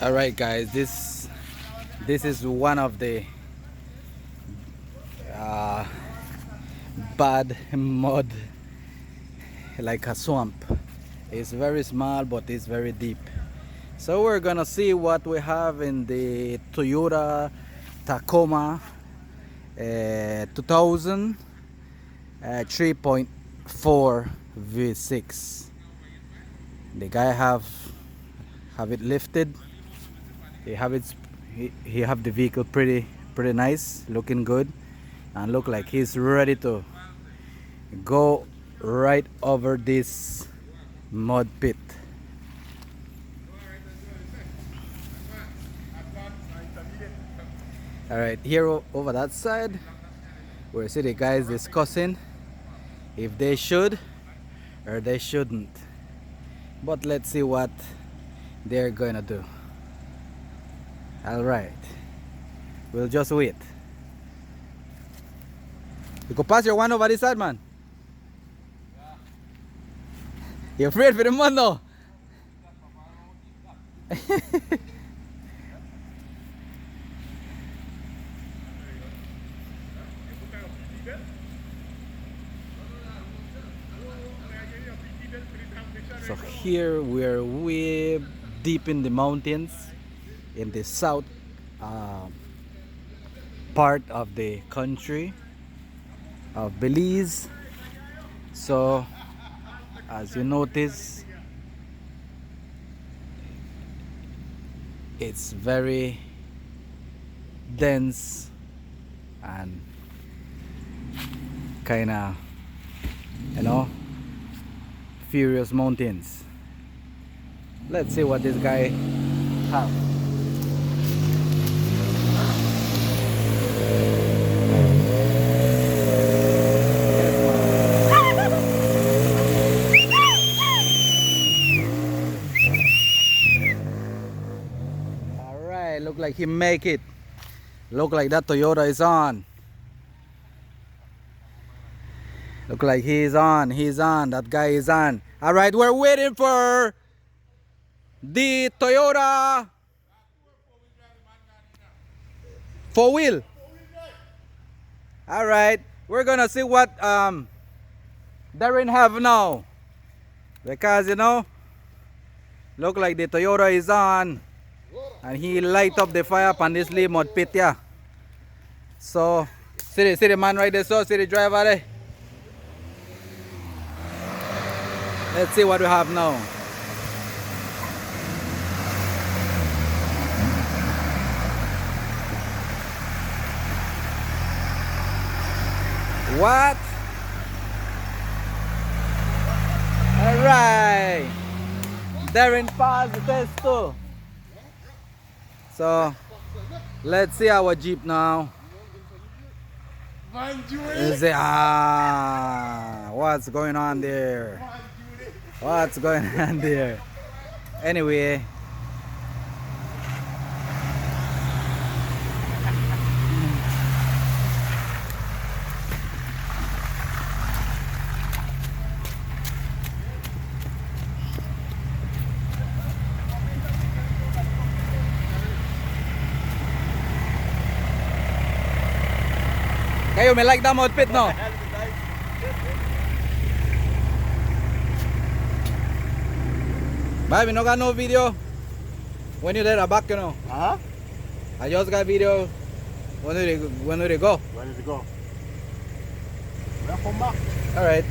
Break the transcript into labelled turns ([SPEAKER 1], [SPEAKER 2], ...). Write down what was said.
[SPEAKER 1] All right, guys. This is one of the uh, bad mud, like a swamp. It's very small, but it's very deep. So we're gonna see what we have in the Toyota Tacoma 2000 3.4 V6. The guy have it lifted. He have it. He have the vehicle pretty nice, looking good, and look like he's ready to go right over this mud pit. All right, here over that side, we see the guys discussing if they should or they shouldn't. But let's see what they're gonna do. All right, we'll just wait. You could pass your one over this side, man. You're afraid for the mud, no? So here we're way deep in the mountains in the south part of the country of Belize. So as you notice, it's very dense and kinda, you know, furious mountains. Let's see what this guy have. All right, look like he make it. Look like that Toyota is on. Look like he's on, that guy is on. All right, we're waiting for the Toyota 4-wheel. All right, we're gonna see what Darren have now, because you know, look like the Toyota is on, and he light up the fire on this little mud pit, yeah. So see the man right there, so see the driver there. Let's see what we have now. What? All right. Darren passed the test too. So let's see our Jeep now. Let's see, what's going on there? What's going on there? Anyway, kayo may like that mud pit, no? Bye, we no got no video when you there back, you know. I just got video when they go.
[SPEAKER 2] When did it go? We'll come back.
[SPEAKER 1] All right.